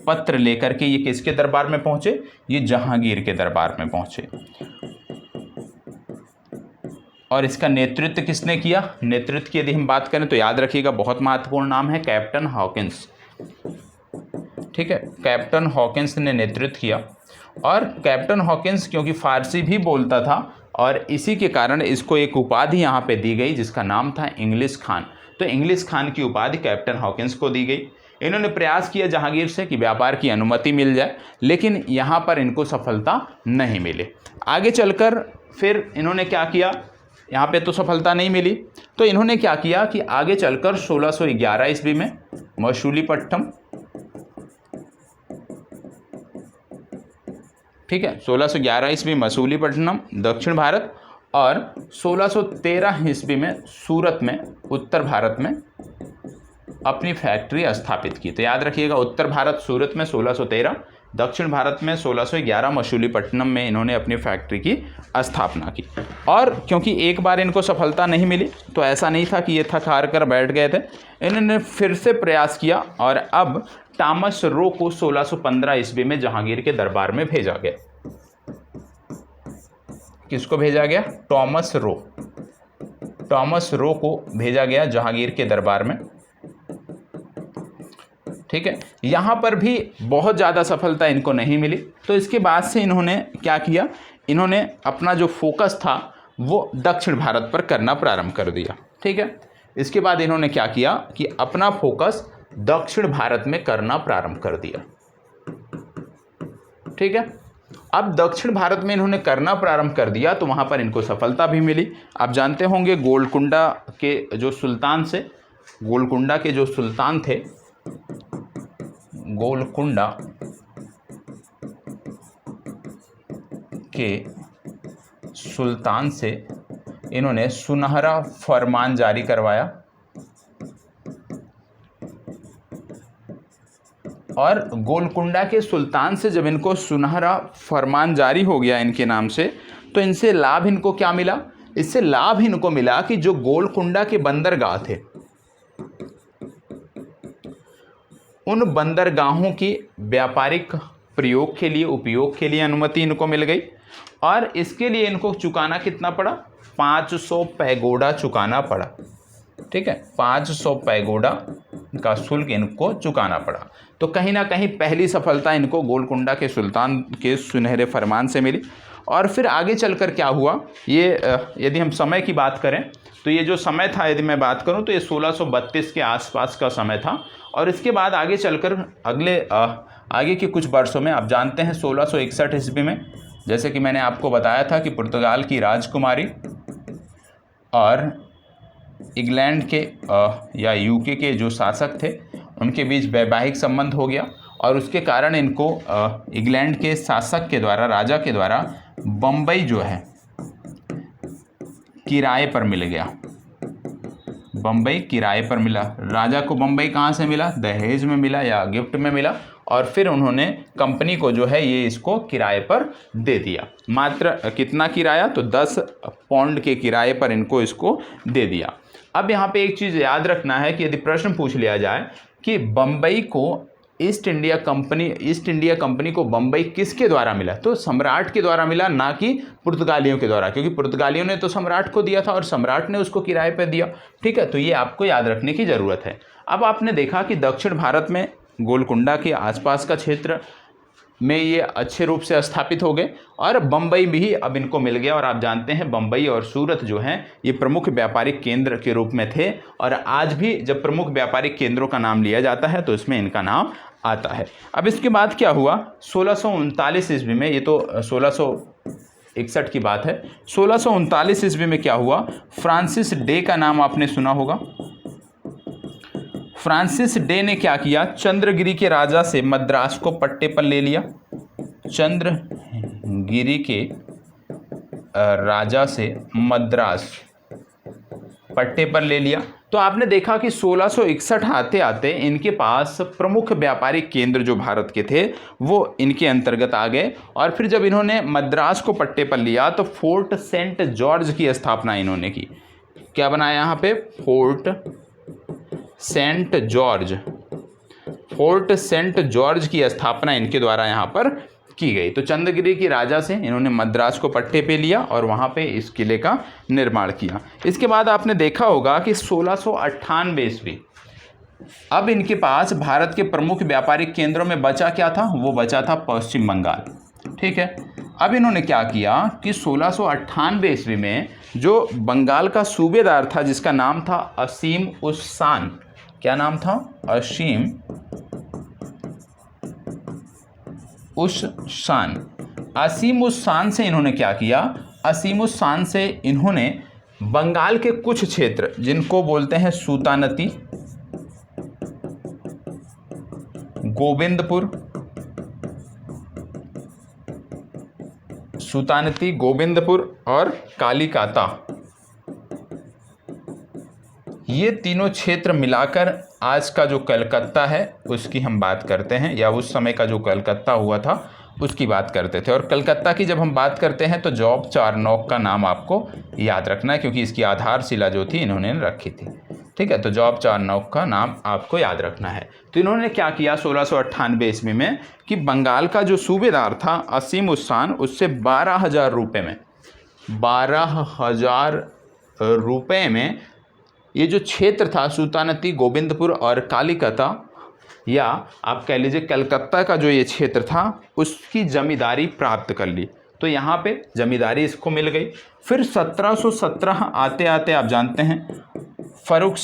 पत्र लेकर के ये किसके दरबार में पहुँचे? ये जहांगीर के दरबार में पहुँचे। और इसका नेतृत्व किसने किया? नेतृत्व की यदि हम बात करें तो याद रखिएगा, बहुत महत्वपूर्ण नाम है, कैप्टन हॉकिंस। ठीक है, कैप्टन हॉकिंस ने नेतृत्व किया। और कैप्टन हॉकिंस क्योंकि फारसी भी बोलता था और इसी के कारण इसको एक उपाधि यहाँ पे दी गई जिसका नाम था इंग्लिश खान। तो इंग्लिश खान की उपाधि कैप्टन हॉकिंस को दी गई। इन्होंने प्रयास किया जहांगीर से कि व्यापार की अनुमति मिल जाए, लेकिन यहाँ पर इनको सफलता नहीं मिली। आगे चलकर फिर इन्होंने क्या किया? यहाँ पे तो सफलता नहीं मिली, तो इन्होंने क्या किया कि आगे चलकर 1611 ईस्वी में मछलीपट्टनम, ठीक है, 1611 ईस्वी मछलीपट्टनम दक्षिण भारत, और 1613 ईस्वी में सूरत में उत्तर भारत में अपनी फैक्ट्री स्थापित की। तो याद रखिएगा, उत्तर भारत सूरत में 1613, दक्षिण भारत में 1611 मछलीपट्टनम में इन्होंने अपनी फैक्ट्री की स्थापना की। और क्योंकि एक बार इनको सफलता नहीं मिली तो ऐसा नहीं था कि ये थक हार कर बैठ गए थे, इन्होंने फिर से प्रयास किया और अब टॉमस रो को 1615 ईस्वी में जहांगीर के दरबार में भेजा गया। किसको भेजा गया? टॉमस रो को भेजा गया जहांगीर के दरबार में। ठीक है, यहाँ पर भी बहुत ज़्यादा सफलता इनको नहीं मिली। तो इसके बाद से इन्होंने क्या किया? इन्होंने अपना जो फोकस था वो दक्षिण भारत पर करना प्रारंभ कर दिया। ठीक है, इसके बाद इन्होंने क्या किया कि अपना फोकस दक्षिण भारत में करना प्रारंभ कर दिया। ठीक है, अब दक्षिण भारत में इन्होंने करना प्रारंभ कर दिया तो वहाँ पर इनको सफलता भी मिली। आप जानते होंगे गोलकुंडा के जो सुल्तान थे, गोलकुंडा के सुल्तान से इन्होंने सुनहरा फरमान जारी करवाया। और गोलकुंडा के सुल्तान से जब इनको सुनहरा फरमान जारी हो गया इनके नाम से, तो इनसे लाभ इनको क्या मिला? इससे लाभ इनको मिला कि जो गोलकुंडा के बंदरगाह थे, उन बंदरगाहों की व्यापारिक प्रयोग के लिए, उपयोग के लिए अनुमति इनको मिल गई। और इसके लिए इनको चुकाना कितना पड़ा? 500 पैगोडा चुकाना पड़ा। ठीक है, 500 पैगोडा का शुल्क इनको चुकाना पड़ा। तो कहीं ना कहीं पहली सफलता इनको गोलकुंडा के सुल्तान के सुनहरे फरमान से मिली। और फिर आगे चलकर क्या हुआ, ये यदि हम समय की बात करें तो ये जो समय था, यदि मैं बात करूं तो ये 1632 के आसपास का समय था। और इसके बाद आगे चलकर आगे के कुछ वर्षों में आप जानते हैं 1661 ईस्वी में, जैसे कि मैंने आपको बताया था कि पुर्तगाल की राजकुमारी और इंग्लैंड के या यूके के जो शासक थे उनके बीच वैवाहिक संबंध हो गया। और उसके कारण इनको इंग्लैंड के शासक के द्वारा, राजा के द्वारा बम्बई जो है किराए पर मिल गया। बम्बई किराए पर मिला। राजा को बम्बई कहाँ से मिला? दहेज में मिला या गिफ्ट में मिला। और फिर उन्होंने कंपनी को जो है ये इसको किराए पर दे दिया। मात्र कितना किराया? तो 10 पाउंड के किराए पर इनको इसको दे दिया। अब यहाँ पे एक चीज़ याद रखना है कि यदि प्रश्न पूछ लिया जाए कि बम्बई को ईस्ट इंडिया कंपनी को बम्बई किसके द्वारा मिला, तो सम्राट के द्वारा मिला, ना कि पुर्तगालियों के द्वारा, क्योंकि पुर्तगालियों ने तो सम्राट को दिया था और सम्राट ने उसको किराए पर दिया। ठीक है, तो ये आपको याद रखने की ज़रूरत है। अब आपने देखा कि दक्षिण भारत में गोलकुंडा के आसपास का क्षेत्र में ये अच्छे रूप से स्थापित हो गए और बम्बई भी अब इनको मिल गया। और आप जानते हैं बम्बई और सूरत जो हैं ये प्रमुख व्यापारिक केंद्र के रूप में थे। और आज भी जब प्रमुख व्यापारिक केंद्रों का नाम लिया जाता है तो इसमें इनका नाम आता है। अब इसके बाद क्या हुआ? 1639 ईस्वी में, ये तो 1661 की बात है, 1639 ईस्वी में क्या हुआ? फ्रांसिस डे का नाम आपने सुना होगा। फ्रांसिस डे ने क्या किया? चंद्रगिरी के राजा से मद्रास को पट्टे पर ले लिया। चंद्रगिरी के राजा से मद्रास पट्टे पर ले लिया। तो आपने देखा कि 1661 आते आते इनके पास प्रमुख व्यापारिक केंद्र जो भारत के थे वो इनके अंतर्गत आ गए, और फिर जब इन्होंने मद्रास को पट्टे पर लिया तो फोर्ट सेंट जॉर्ज की स्थापना इन्होंने की। क्या बनाया यहाँ पे? Fort Saint George. Fort Saint George की स्थापना इनके द्वारा यहाँ पर की गई। तो चंद्रगिरी की राजा से इन्होंने मद्रास को पट्टे पे लिया और वहाँ पे इस किले का निर्माण किया। इसके बाद आपने देखा होगा कि 1698 ईस्वी, अब इनके पास भारत के प्रमुख व्यापारिक केंद्रों में बचा क्या था? वो बचा था पश्चिम बंगाल। ठीक है, अब इन्होंने क्या किया कि 1698 ईस्वी में जो बंगाल का सूबेदार था जिसका नाम था असीम उस शान, क्या नाम था? असीम उस शान। असीम उस शान से इन्होंने क्या किया? असीम उस शान से इन्होंने बंगाल के कुछ क्षेत्र जिनको बोलते हैं सुल्तानती, गोविंदपुर, सुल्तानती, गोविंदपुर और कालीकाता, ये तीनों क्षेत्र मिलाकर आज का जो कलकत्ता है उसकी हम बात करते हैं, या उस समय का जो कलकत्ता हुआ था उसकी बात करते थे। और कलकत्ता की जब हम बात करते हैं तो जॉब चारनॉक का नाम आपको याद रखना है, क्योंकि इसकी आधारशिला जो थी इन्होंने रखी थी। ठीक है, तो जॉब चारनॉक का नाम आपको याद रखना है। तो इन्होंने क्या किया 1698 ईस्वी में कि बंगाल का जो सूबेदार था असीम उस शान, उससे 12,000 रुपये में, 12,000 रुपये में ये जो क्षेत्र था सुल्तानती, गोविंदपुर और कालीकता, या आप कह लीजिए कलकत्ता का जो ये क्षेत्र था उसकी जमींदारी प्राप्त कर ली। तो यहाँ पे जमींदारी इसको मिल गई। फिर 1717 आते आते आप जानते हैं फर्रुख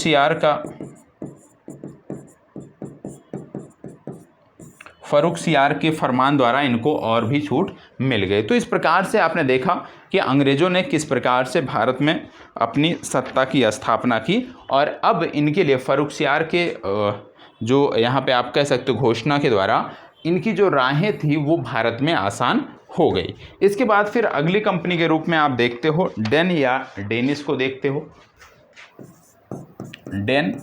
सियार के फरमान द्वारा इनको और भी छूट मिल गई। तो इस प्रकार से आपने देखा कि अंग्रेज़ों ने किस प्रकार से भारत में अपनी सत्ता की स्थापना की, और अब इनके लिए फर्रुख सियार के जो यहाँ पे आप कह सकते हो घोषणा के द्वारा इनकी जो राहें थी वो भारत में आसान हो गई। इसके बाद फिर अगली कंपनी के रूप में आप देखते हो डेन या डेनिस को देखते हो। डेन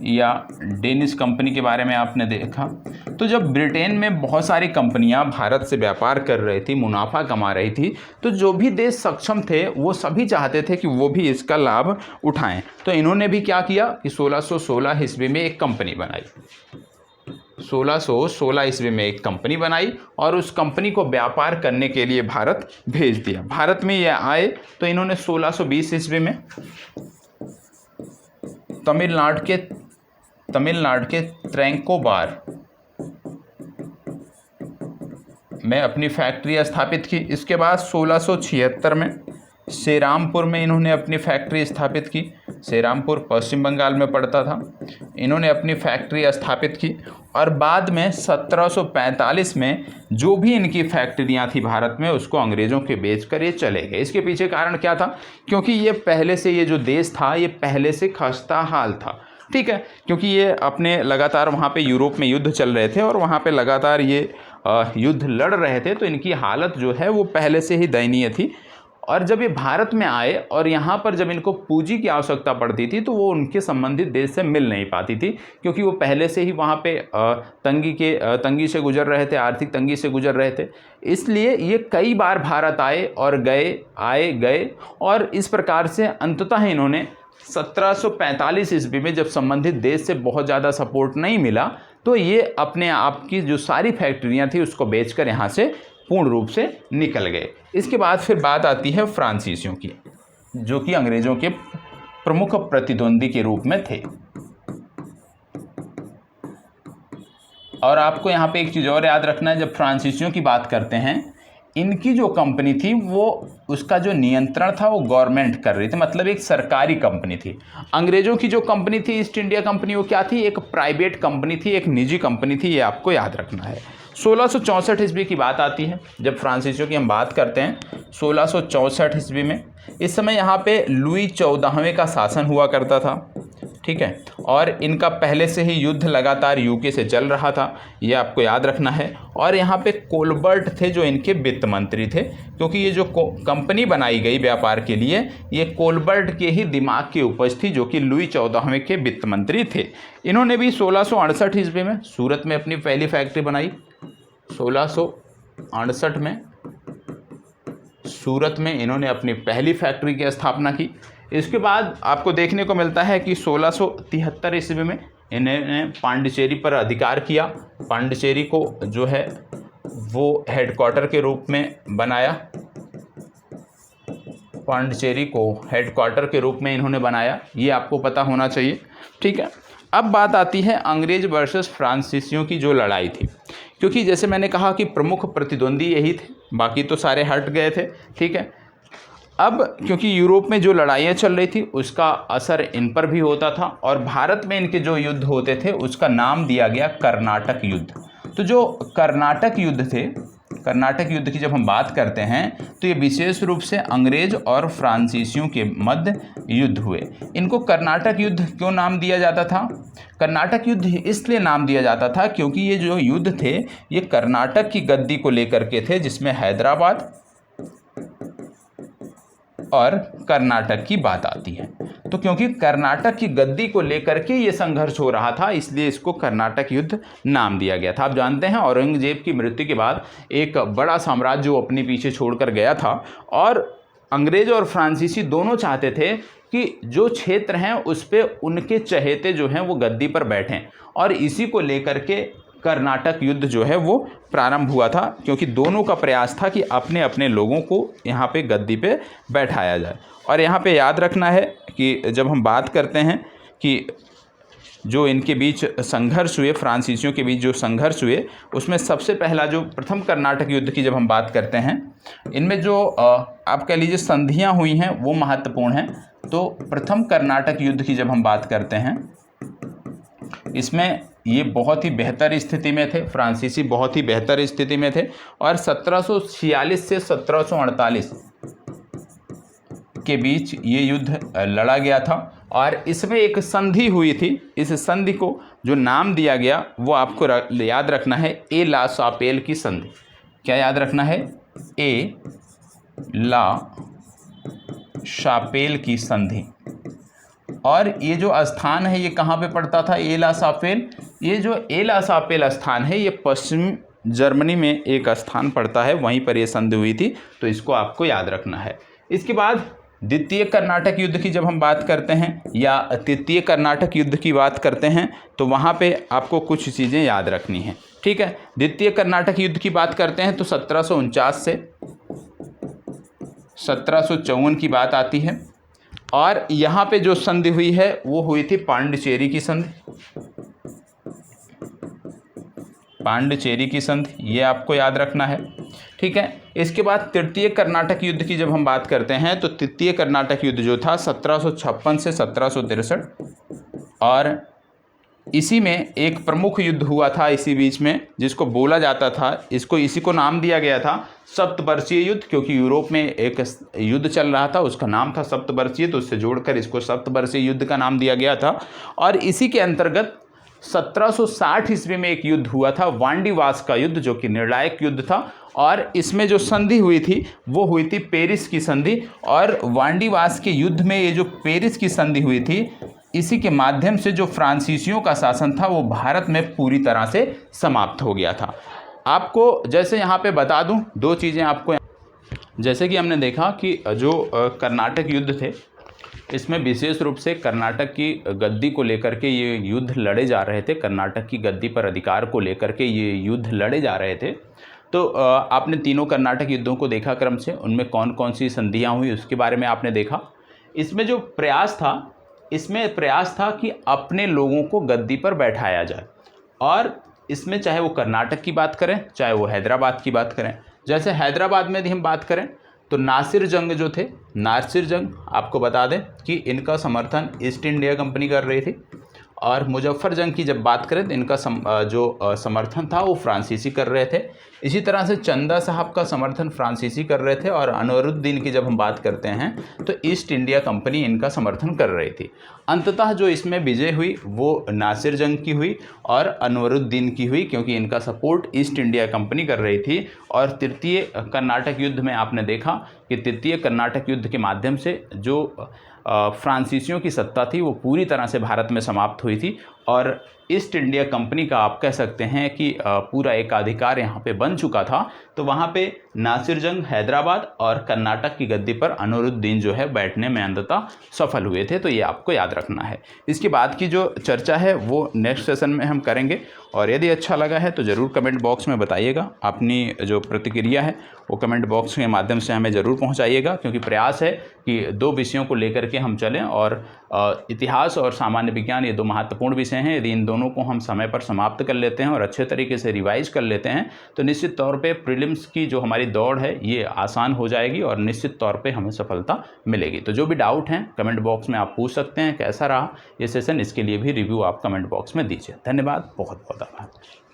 या डेनिस कंपनी के बारे में आपने देखा। तो जब ब्रिटेन में बहुत सारी कंपनियां भारत से व्यापार कर रही थी, मुनाफा कमा रही थी, तो जो भी देश सक्षम थे वो सभी चाहते थे कि वो भी इसका लाभ उठाएं। तो इन्होंने भी क्या किया कि 1616 ईस्वी में एक कंपनी बनाई। 1616 ईस्वी में एक कंपनी बनाई और उस कंपनी को व्यापार करने के लिए भारत भेज दिया। भारत में ये आए तो इन्होंने 1620 ईस्वी में तमिलनाडु के त्रैंकोबार में अपनी फैक्ट्री स्थापित की। इसके बाद 1676 में श्रीरामपुर में इन्होंने अपनी फैक्ट्री स्थापित की। श्रीरामपुर पश्चिम बंगाल में पड़ता था। इन्होंने अपनी फैक्ट्री स्थापित की और बाद में 1745 में जो भी इनकी फैक्ट्रियां थी भारत में उसको अंग्रेज़ों के बेचकर ये चले गए। इसके पीछे कारण क्या था? क्योंकि ये पहले से ये जो देश था ये पहले से खस्ता हाल था। ठीक है, क्योंकि ये अपने लगातार वहाँ पे यूरोप में युद्ध चल रहे थे और वहाँ पे लगातार ये युद्ध लड़ रहे थे, तो इनकी हालत जो है वो पहले से ही दयनीय थी। और जब ये भारत में आए और यहाँ पर जब इनको पूंजी की आवश्यकता पड़ती थी तो वो उनके संबंधित देश से मिल नहीं पाती थी, क्योंकि वो पहले से ही वहाँ पे तंगी से गुजर रहे थे, आर्थिक तंगी से गुजर रहे थे। इसलिए ये कई बार भारत आए और गए और इस प्रकार से अंततः इन्होंने 1745 ईस्वी में जब संबंधित देश से बहुत ज़्यादा सपोर्ट नहीं मिला तो ये अपने आप की जो सारी फैक्ट्रियाँ थी उसको बेचकर यहाँ से पूर्ण रूप से निकल गए। इसके बाद फिर बात आती है फ्रांसीसियों की, जो कि अंग्रेज़ों के प्रमुख प्रतिद्वंदी के रूप में थे। और आपको यहाँ पे एक चीज़ और याद रखना है, जब फ्रांसीसियों की बात करते हैं इनकी जो कंपनी थी वो उसका जो नियंत्रण था वो गवर्नमेंट कर रही थी, मतलब एक सरकारी कंपनी थी। अंग्रेज़ों की जो कंपनी थी ईस्ट इंडिया कंपनी वो क्या थी? एक प्राइवेट कंपनी थी, एक निजी कंपनी थी। ये आपको याद रखना है। 1664 ईस्वी की बात आती है जब फ्रांसीसियों की हम बात करते हैं। 1664 ईस्वी में इस समय यहाँ पे लुई 14वें का शासन हुआ करता था। ठीक है। और इनका पहले से ही युद्ध लगातार यूके से चल रहा था, ये आपको याद रखना है। और यहाँ पे कोलबर्ट थे जो इनके वित्त मंत्री थे, क्योंकि ये जो कंपनी बनाई गई व्यापार के लिए, ये कोलबर्ट के ही दिमाग की उपज थी, जो कि लुई 14वें के वित्त मंत्री थे। इन्होंने भी 1668 ईस्वी में सूरत में अपनी पहली फैक्ट्री बनाई। 1668 में सूरत में इन्होंने अपनी पहली फैक्ट्री की स्थापना की। इसके बाद आपको देखने को मिलता है कि 1673 ईस्वी में इन्होंने पांडिचेरी पर अधिकार किया। पांडिचेरी को जो है वो हेडक्वार्टर के रूप में बनाया। पांडिचेरी को हेडक्वार्टर के रूप में इन्होंने बनाया, ये आपको पता होना चाहिए, ठीक है। अब बात आती है अंग्रेज वर्सेस फ्रांसीसियों की जो लड़ाई थी, क्योंकि जैसे मैंने कहा कि प्रमुख प्रतिद्वंदी यही थे, बाकी तो सारे हट गए थे, ठीक है। अब क्योंकि यूरोप में जो लड़ाइयाँ चल रही थी उसका असर इन पर भी होता था, और भारत में इनके जो युद्ध होते थे उसका नाम दिया गया कर्नाटक युद्ध। तो जो कर्नाटक युद्ध थे, कर्नाटक युद्ध की जब हम बात करते हैं तो ये विशेष रूप से अंग्रेज और फ्रांसीसियों के मध्य युद्ध हुए। इनको कर्नाटक युद्ध क्यों नाम दिया जाता था? कर्नाटक युद्ध इसलिए नाम दिया जाता था क्योंकि ये जो युद्ध थे ये कर्नाटक की गद्दी को लेकर के थे, जिसमें हैदराबाद और कर्नाटक की बात आती है। तो क्योंकि कर्नाटक की गद्दी को लेकर के ये संघर्ष हो रहा था, इसलिए इसको कर्नाटक युद्ध नाम दिया गया था। आप जानते हैं औरंगजेब की मृत्यु के बाद एक बड़ा साम्राज्य वो अपने पीछे छोड़कर गया था, और अंग्रेज और फ्रांसीसी दोनों चाहते थे कि जो क्षेत्र हैं उस पर उनके चहेते जो हैं वो गद्दी पर बैठें, और इसी को लेकर के कर्नाटक युद्ध जो है वो प्रारंभ हुआ था, क्योंकि दोनों का प्रयास था कि अपने अपने लोगों को यहाँ पे गद्दी पे बैठाया जाए। और यहाँ पे याद रखना है कि जब हम बात करते हैं कि जो इनके बीच संघर्ष हुए, फ्रांसीसियों के बीच जो संघर्ष हुए, उसमें सबसे पहला जो प्रथम कर्नाटक युद्ध की जब हम बात करते हैं, इनमें जो आप कह लीजिए संधियाँ हुई हैं वो महत्वपूर्ण हैं। तो प्रथम कर्नाटक युद्ध की जब हम बात करते हैं, इसमें ये बहुत ही बेहतर स्थिति में थे, फ्रांसीसी बहुत ही बेहतर स्थिति में थे, और 1746 से 1748 के बीच ये युद्ध लड़ा गया था। और इसमें एक संधि हुई थी, इस संधि को जो नाम दिया गया वो आपको याद रखना है, ए ला शापेल की संधि। क्या याद रखना है? ए ला शापेल की संधि। और ये जो स्थान है ये कहाँ पे पड़ता था? एला सापेल। ये जो एला सापेल स्थान है ये पश्चिम जर्मनी में एक स्थान पड़ता है, वहीं पर ये संधि हुई थी, तो इसको आपको याद रखना है। इसके बाद द्वितीय कर्नाटक युद्ध की जब हम बात करते हैं या तृतीय कर्नाटक युद्ध की बात करते हैं, तो वहाँ पे आपको कुछ चीज़ें याद रखनी हैं, ठीक है। द्वितीय कर्नाटक युद्ध की बात करते हैं तो 1749 से 1754 की बात आती है, और यहाँ पे जो संधि हुई है वो हुई थी पांडिचेरी की संधि। पांडिचेरी की संधि, ये आपको याद रखना है, ठीक है। इसके बाद तृतीय कर्नाटक युद्ध की जब हम बात करते हैं तो तृतीय कर्नाटक युद्ध जो था 1756 से 1763, और इसी में एक प्रमुख युद्ध हुआ था इसी बीच में, जिसको बोला जाता था, इसी को नाम दिया गया था सप्तवर्षीय युद्ध, क्योंकि यूरोप में एक युद्ध चल रहा था उसका नाम था सप्तवर्षीय, तो उससे जोड़कर इसको सप्तवर्षीय युद्ध का नाम दिया गया था। और इसी के अंतर्गत 1760 ईस्वी में एक युद्ध हुआ था, वांडीवास का युद्ध, जो कि निर्णायक युद्ध था, और इसमें जो संधि हुई थी वो हुई थी पेरिस की संधि। और वांडीवास के युद्ध में ये जो पेरिस की संधि हुई थी, इसी के माध्यम से जो फ्रांसीसियों का शासन था वो भारत में पूरी तरह से समाप्त हो गया था। आपको जैसे यहाँ पे बता दूँ दो चीज़ें आपको, जैसे कि हमने देखा कि जो कर्नाटक युद्ध थे इसमें विशेष रूप से कर्नाटक की गद्दी को लेकर के ये युद्ध लड़े जा रहे थे, कर्नाटक की गद्दी पर अधिकार को लेकर के ये युद्ध लड़े जा रहे थे। तो आपने तीनों कर्नाटक युद्धों को देखा क्रम से, उनमें कौन कौन सी संधियाँ हुई उसके बारे में आपने देखा। इसमें जो प्रयास था, इसमें प्रयास था कि अपने लोगों को गद्दी पर बैठाया जाए, और इसमें चाहे वो कर्नाटक की बात करें चाहे वो हैदराबाद की बात करें। जैसे हैदराबाद में यदि हम बात करें तो नासिर जंग जो थे, नासिर जंग आपको बता दें कि इनका समर्थन ईस्ट इंडिया कंपनी कर रही थी, और मुजफ्फर जंग की जब बात करें तो इनका समर्थन था वो फ्रांसीसी कर रहे थे। इसी तरह से चंदा साहब का समर्थन फ्रांसीसी कर रहे थे, और अनवरुद्दीन की जब हम बात करते हैं तो ईस्ट इंडिया कंपनी इनका समर्थन कर रही थी। अंततः जो इसमें विजय हुई वो नासिर जंग की हुई और अनवरुद्दीन की हुई, क्योंकि इनका सपोर्ट ईस्ट इंडिया कंपनी कर रही थी। और तृतीय कर्नाटक युद्ध में आपने देखा कि तृतीय कर्नाटक युद्ध के माध्यम से जो फ्रांसीसियों की सत्ता थी वो पूरी तरह से भारत में समाप्त हुई थी, और ईस्ट इंडिया कंपनी का आप कह सकते हैं कि पूरा एकाधिकार यहाँ पे बन चुका था। तो वहाँ पे नासिर जंग हैदराबाद और कर्नाटक की गद्दी पर अनवरुद्दीन जो है बैठने में अंततः सफल हुए थे। तो ये आपको याद रखना है। इसके बाद की जो चर्चा है वो नेक्स्ट सेशन में हम करेंगे, और यदि अच्छा लगा है तो ज़रूर कमेंट बॉक्स में बताइएगा। अपनी जो प्रतिक्रिया है वो कमेंट बॉक्स के माध्यम से हमें ज़रूर पहुँचाइएगा, क्योंकि प्रयास है कि 2 विषयों को लेकर के हम चलें, और इतिहास और सामान्य विज्ञान ये 2 महत्वपूर्ण विषय हैं। यदि इन दोनों को हम समय पर समाप्त कर लेते हैं और अच्छे तरीके से रिवाइज कर लेते हैं तो निश्चित तौर पे प्रीलिम्स की जो हमारी दौड़ है ये आसान हो जाएगी और निश्चित तौर पे हमें सफलता मिलेगी। तो जो भी डाउट हैं कमेंट बॉक्स में आप पूछ सकते हैं। कैसा रहा ये सेशन, इसके लिए भी रिव्यू आप कमेंट बॉक्स में दीजिए। धन्यवाद, बहुत बहुत आभार।